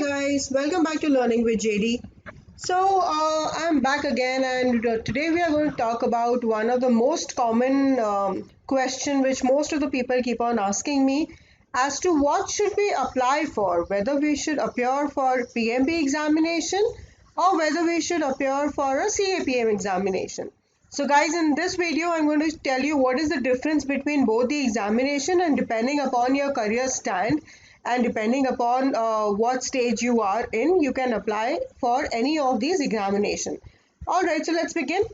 guys, welcome back to Learning with JD. I'm back again, and today we are going to talk about one of the most common question which most of the people keep on asking me as to what should we apply for, whether we should appear for PMP examination or whether we should appear for a CAPM examination. So guys, in this video, I'm going to tell you what is the difference between both the examination, and depending upon your career stand and depending upon what stage you are in, you can apply for any of these examination. Alright, so let's begin.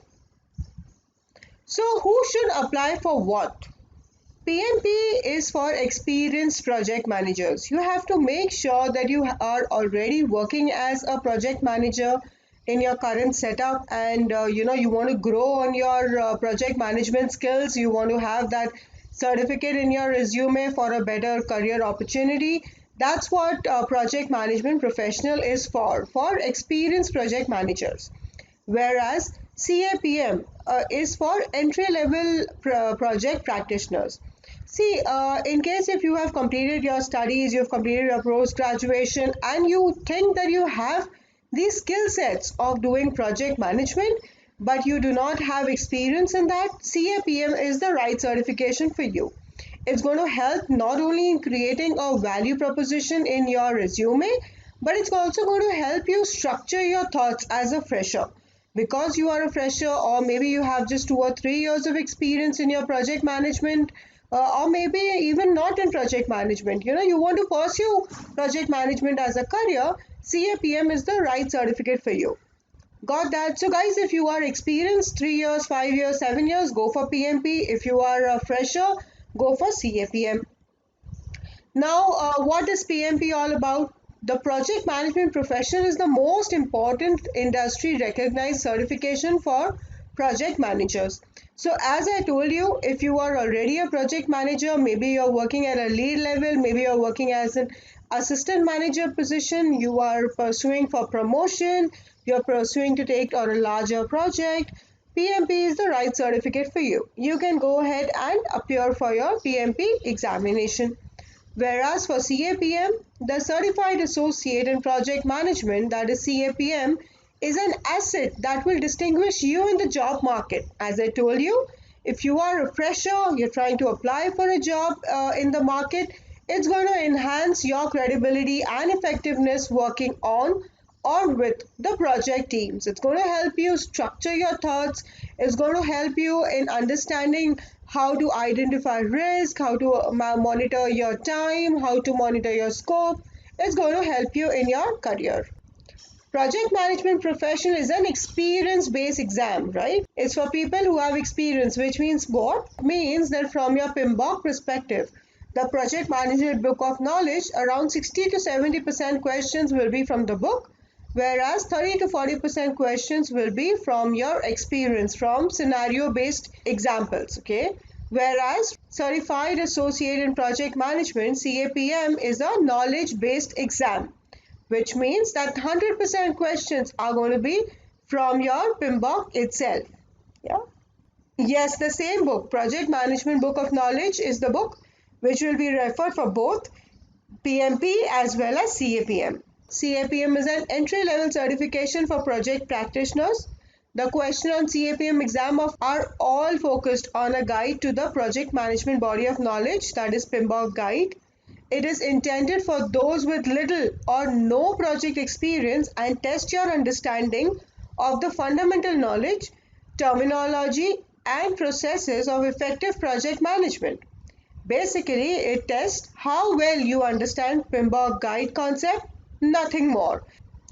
So who should apply for what? PMP is for experienced project managers. You have to make sure that you are already working as a project manager in your current setup, and you want to grow on your project management skills. You want to have that certificate in your resume for a better career opportunity. That's what project management professional is for experienced project managers. Whereas CAPM is for entry level project practitioners. See, in case if you have completed your studies, you've completed your post graduation, and you think that you have these skill sets of doing project management, but you do not have experience in that, CAPM is the right certification for you. It's going to help not only in creating a value proposition in your resume, but it's also going to help you structure your thoughts as a fresher. Because you are a fresher, or maybe you have just 2 or 3 years of experience in your project management, or maybe even not in project management, you want to pursue project management as a career, CAPM is the right certificate for you. Got that? So guys, if you are experienced 3 years, 5 years, 7 years, go for PMP. If you are a fresher, go for CAPM. Now, what is PMP all about? The project management profession is the most important industry recognized certification for project managers. So as I told you, if you are already a project manager, maybe you're working at a lead level, maybe you're working as an assistant manager position, you are pursuing for promotion, you're pursuing to take on a larger project, PMP is the right certificate for you. You can go ahead and appear for your PMP examination. Whereas for CAPM, the Certified Associate in Project Management, that is CAPM, is an asset that will distinguish you in the job market. As I told you, if you are a fresher, you're trying to apply for a job in the market, it's going to enhance your credibility and effectiveness working on or with the project teams. It's going to help you structure your thoughts. It's going to help you in understanding how to identify risk, how to monitor your time, how to monitor your scope. It's going to help you in your career. Project management profession is an experience-based exam, right? It's for people who have experience, which means what? Means that from your PMBOK perspective, the project management book of knowledge, around 60 to 70% questions will be from the book, whereas 30 to 40% questions will be from your experience, from scenario-based examples, okay? Whereas Certified Associate in Project Management, CAPM, is a knowledge-based exam, which means that 100% questions are going to be from your PMBOK itself. Yeah. Yes, the same book, Project Management Book of Knowledge, is the book which will be referred for both PMP as well as CAPM. CAPM is an entry-level certification for project practitioners. The question on CAPM exam are all focused on a guide to the project management body of knowledge, that is PMBOK guide. It is intended for those with little or no project experience and test your understanding of the fundamental knowledge, terminology, and processes of effective project management. Basically, it tests how well you understand PMBOK guide concept, nothing more.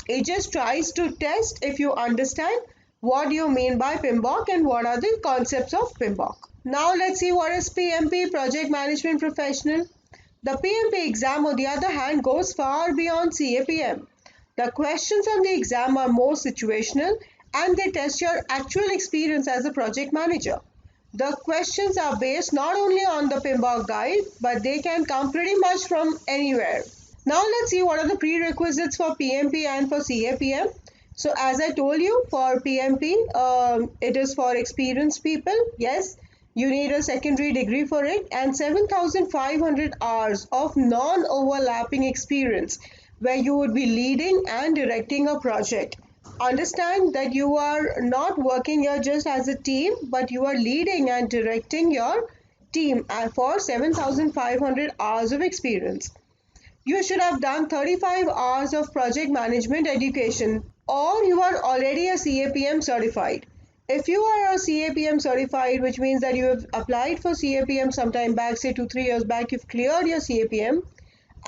It just tries to test if you understand what do you mean by PMBOK and what are the concepts of PMBOK. Now let's see what is PMP, Project Management Professional. The PMP exam, on the other hand, goes far beyond CAPM. The questions on the exam are more situational and they test your actual experience as a project manager. The questions are based not only on the PMBOK guide, but they can come pretty much from anywhere. Now let's see what are the prerequisites for PMP and for CAPM. So as I told you, for PMP, it is for experienced people. Yes, you need a secondary degree for it and 7,500 hours of non-overlapping experience where you would be leading and directing a project. Understand that you are not working here just as a team, but you are leading and directing your team for 7,500 hours of experience. You should have done 35 hours of project management education, or you are already a CAPM certified. If you are a CAPM certified, which means that you have applied for CAPM sometime back, say 2-3 years back, you've cleared your CAPM,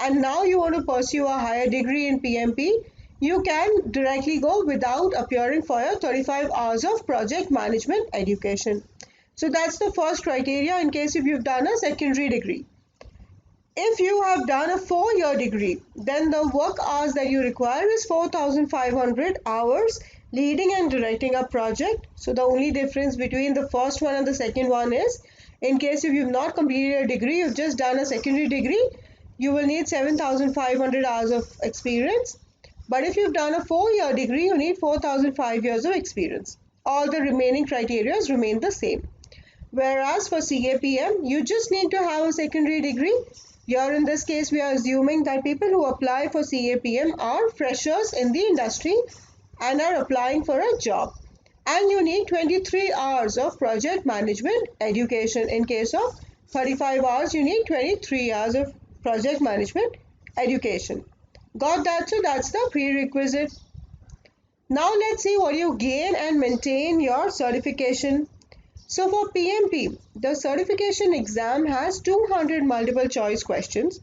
and now you want to pursue a higher degree in PMP, you can directly go without appearing for your 35 hours of project management education. So that's the first criteria in case if you've done a secondary degree. If you have done a 4-year degree, then the work hours that you require is 4,500 hours leading and directing a project. So the only difference between the first one and the second one is, in case if you've not completed a degree, you've just done a secondary degree, you will need 7,500 hours of experience. But if you've done a 4-year degree, you need 4,005 years of experience. All the remaining criteria remain the same. Whereas for CAPM, you just need to have a secondary degree. Here in this case, we are assuming that people who apply for CAPM are freshers in the industry and are applying for a job. And you need 23 hours of project management education. In case of 35 hours, you need 23 hours of project management education. Got that? So that's the prerequisite. Now let's see what you gain and maintain your certification. So for PMP, the certification exam has 200 multiple choice questions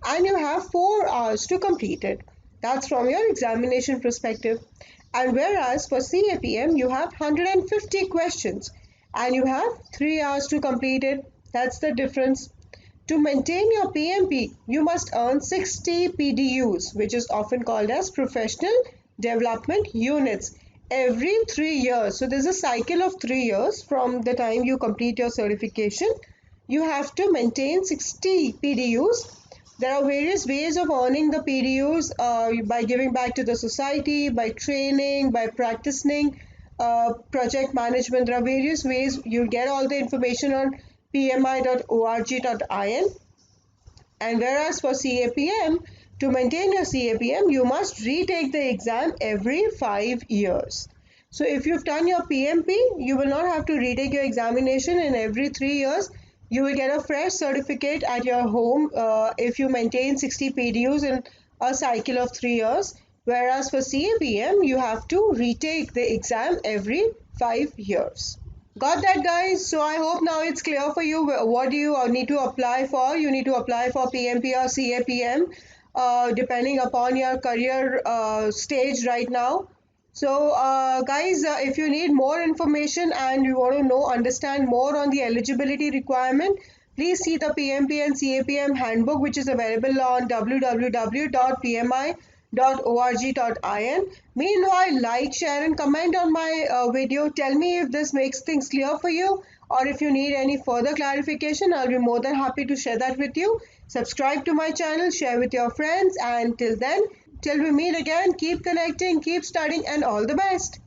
and you have 4 hours to complete it. That's from your examination perspective. And whereas for CAPM, you have 150 questions and you have 3 hours to complete it. That's the difference. To maintain your PMP, you must earn 60 PDUs, which is often called as Professional Development Units, every 3 years. So there's a cycle of 3 years from the time you complete your certification. You have to maintain 60 PDUs. There are various ways of earning the PDUs by giving back to the society, by training, by practicing project management. There are various ways. You'll get all the information on pmi.org.in. And whereas for CAPM, to maintain your CAPM, you must retake the exam every 5 years. So if you've done your PMP, you will not have to retake your examination in every 3 years. You will get a fresh certificate at your home if you maintain 60 PDUs in a cycle of 3 years. Whereas for CAPM, you have to retake the exam every 5 years. Got that, guys? So I hope now it's clear for you what do you need to apply for. You need to apply for PMP or CAPM depending upon your career stage right now. So guys, if you need more information and you want to understand more on the eligibility requirement, please see the PMP and CAPM handbook, which is available on www.pmi.org.in. Meanwhile, like, share and comment on my video. Tell me if this makes things clear for you, or if you need any further clarification, I'll be more than happy to share that with you. Subscribe to my channel, share with your friends, and till then, till we meet again, keep connecting, keep studying, and all the best.